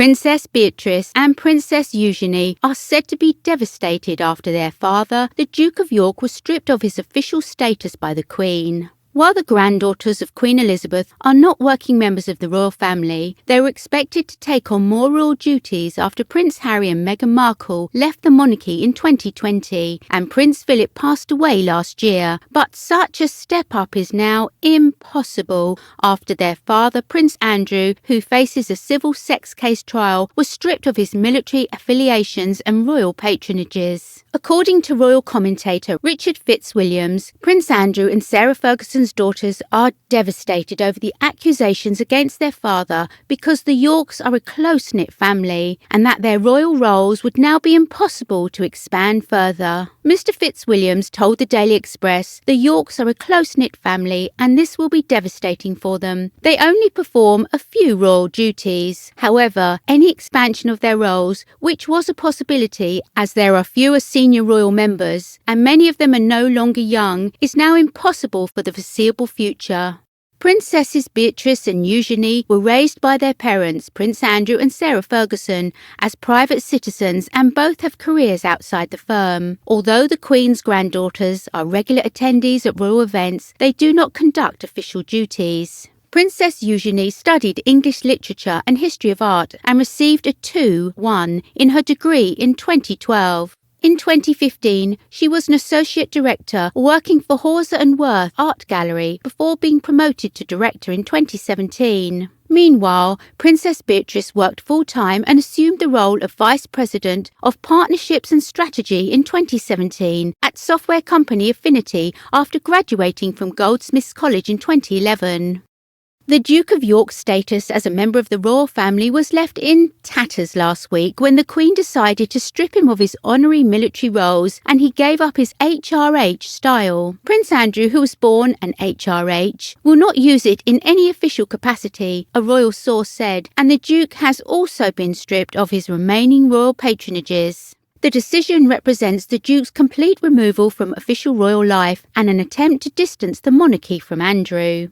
Princess Beatrice and Princess Eugenie are said to be devastated after their father, the Duke of York, was stripped of his official status by the Queen. While the granddaughters of Queen Elizabeth are not working members of the royal family, they were expected to take on more royal duties after Prince Harry and Meghan Markle left the monarchy in 2020 and Prince Philip passed away last year. But such a step up is now impossible after their father, Prince Andrew, who faces a civil sex case trial, was stripped of his military affiliations and royal patronages. According to royal commentator Richard Fitzwilliams, Prince Andrew and Sarah Ferguson's daughters are devastated over the accusations against their father because the Yorks are a close-knit family and that their royal roles would now be impossible to expand further. Mr. Fitzwilliams told the Daily Express the Yorks are a close-knit family and this will be devastating for them. They only perform a few royal duties. However, any expansion of their roles, which was a possibility as there are fewer senior royal members and many of them are no longer young, is now impossible for the foreseeable future. Princesses Beatrice and Eugenie were raised by their parents, Prince Andrew and Sarah Ferguson, as private citizens and both have careers outside the firm. Although the Queen's granddaughters are regular attendees at royal events, they do not conduct official duties. Princess Eugenie studied English literature and history of art and received a 2:1 in her degree in 2012. In 2015, she was an associate director working for Hauser and Wirth Art Gallery before being promoted to director in 2017. Meanwhile, Princess Beatrice worked full-time and assumed the role of Vice President of Partnerships and Strategy in 2017 at software company Affinity after graduating from Goldsmiths College in 2011. The Duke of York's status as a member of the royal family was left in tatters last week when the Queen decided to strip him of his honorary military roles and he gave up his HRH style. Prince Andrew, who was born an HRH, will not use it in any official capacity, a royal source said, and the Duke has also been stripped of his remaining royal patronages. The decision represents the Duke's complete removal from official royal life and an attempt to distance the monarchy from Andrew.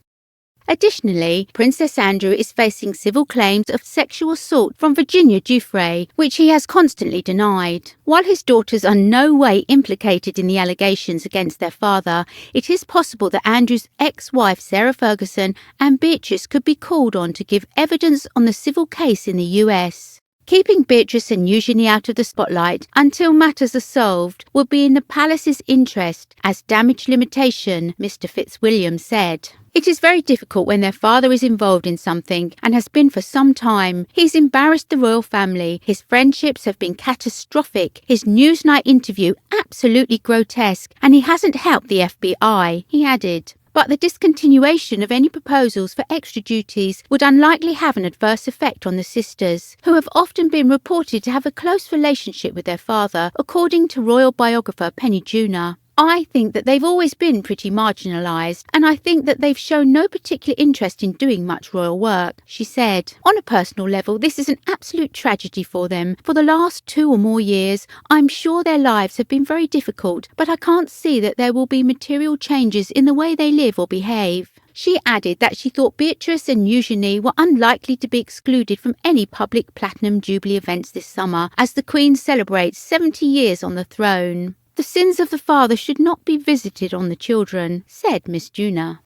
Additionally, Princess Andrew is facing civil claims of sexual assault from Virginia Giuffre, which he has constantly denied. While his daughters are no way implicated in the allegations against their father, it is possible that Andrew's ex-wife Sarah Ferguson and Beatrice could be called on to give evidence on the civil case in the US. Keeping Beatrice and Eugenie out of the spotlight until matters are solved would be in the palace's interest as damage limitation, Mr. Fitzwilliams said. It is very difficult when their father is involved in something and has been for some time. He's embarrassed the royal family. His friendships have been catastrophic. His Newsnight interview absolutely grotesque, and he hasn't helped the FBI, he added. But the discontinuation of any proposals for extra duties would unlikely have an adverse effect on the sisters, who have often been reported to have a close relationship with their father, according to royal biographer Penny Junor. I think that they've always been pretty marginalised, and I think that they've shown no particular interest in doing much royal work, she said. On a personal level, this is an absolute tragedy for them. For the last 2 or more years, I'm sure their lives have been very difficult, but I can't see that there will be material changes in the way they live or behave. She added that she thought Beatrice and Eugenie were unlikely to be excluded from any public Platinum Jubilee events this summer, as the Queen celebrates 70 years on the throne. The sins of the father should not be visited on the children, said Miss Junor.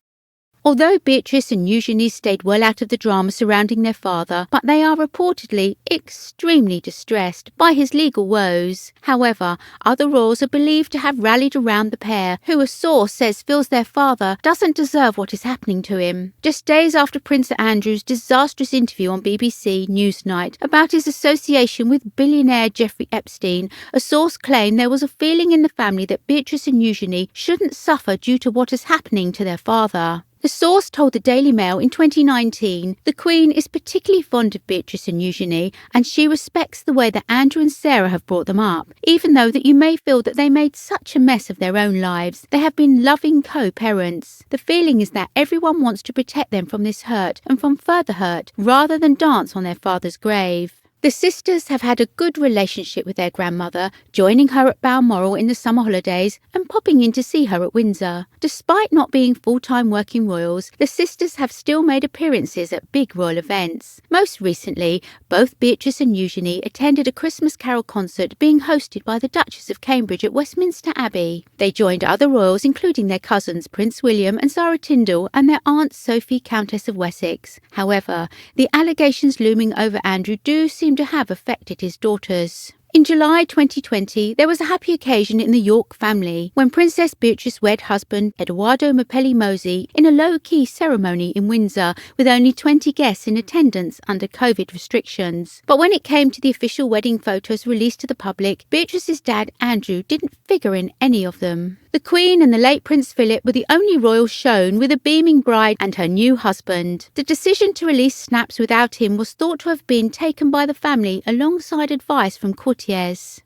Although Beatrice and Eugenie stayed well out of the drama surrounding their father, but they are reportedly extremely distressed by his legal woes. However, other royals are believed to have rallied around the pair, who a source says feels their father doesn't deserve what is happening to him. Just days after Prince Andrew's disastrous interview on BBC Newsnight about his association with billionaire Jeffrey Epstein, a source claimed there was a feeling in the family that Beatrice and Eugenie shouldn't suffer due to what is happening to their father. The source told the Daily Mail in 2019 the Queen is particularly fond of Beatrice and Eugenie and she respects the way that Andrew and Sarah have brought them up. Even though that you may feel that they made such a mess of their own lives, they have been loving co-parents. The feeling is that everyone wants to protect them from this hurt and from further hurt rather than dance on their father's grave. The sisters have had a good relationship with their grandmother, joining her at Balmoral in the summer holidays and popping in to see her at Windsor. Despite not being full-time working royals, the sisters have still made appearances at big royal events. Most recently, both Beatrice and Eugenie attended a Christmas Carol concert being hosted by the Duchess of Cambridge at Westminster Abbey. They joined other royals, including their cousins Prince William and Sarah Tyndall and their aunt Sophie, Countess of Wessex. However, the allegations looming over Andrew do seem to have affected his daughters. In July 2020, there was a happy occasion in the York family when Princess Beatrice wed husband Edoardo Mapelli-Mosey in a low-key ceremony in Windsor with only 20 guests in attendance under COVID restrictions. But when it came to the official wedding photos released to the public, Beatrice's dad Andrew didn't figure in any of them. The Queen and the late Prince Philip were the only royals shown with a beaming bride and her new husband. The decision to release snaps without him was thought to have been taken by the family alongside advice from courtiers.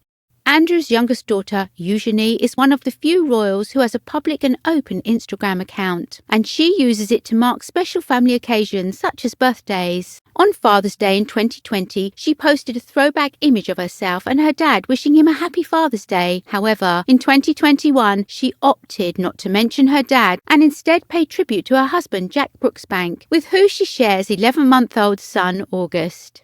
Andrew's youngest daughter, Eugenie, is one of the few royals who has a public and open Instagram account, and she uses it to mark special family occasions such as birthdays. On Father's Day in 2020, she posted a throwback image of herself and her dad wishing him a happy Father's Day. However, in 2021, she opted not to mention her dad and instead paid tribute to her husband, Jack Brooksbank, with who she shares 11-month-old son, August.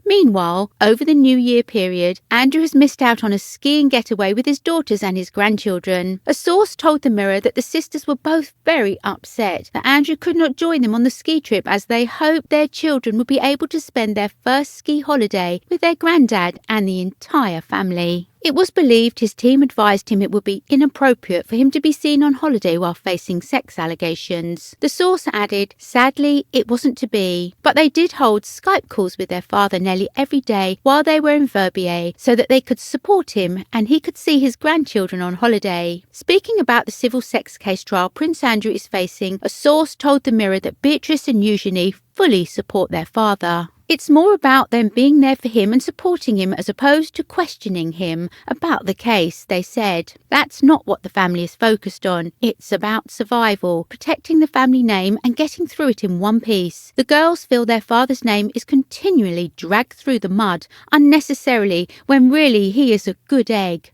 Meanwhile, over the New Year period, Andrew has missed out on a skiing getaway with his daughters and his grandchildren. A source told the Mirror that the sisters were both very upset that Andrew could not join them on the ski trip, as they hoped their children would be able to spend their first ski holiday with their granddad and the entire family. It was believed his team advised him it would be inappropriate for him to be seen on holiday while facing sex allegations. The source added, "Sadly, it wasn't to be, but they did hold Skype calls with their father nearly every day while they were in Verbier so that they could support him and he could see his grandchildren on holiday." Speaking about the civil sex case trial Prince Andrew is facing, a source told the Mirror that Beatrice and Eugenie fully support their father. It's more about them being there for him and supporting him as opposed to questioning him about the case, they said. That's not what the family is focused on. It's about survival, protecting the family name and getting through it in one piece. The girls feel their father's name is continually dragged through the mud unnecessarily when really he is a good egg.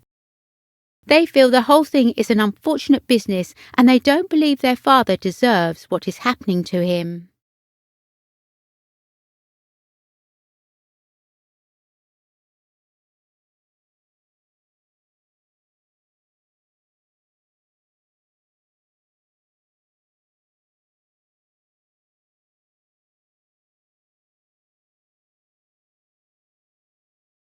They feel the whole thing is an unfortunate business and they don't believe their father deserves what is happening to him.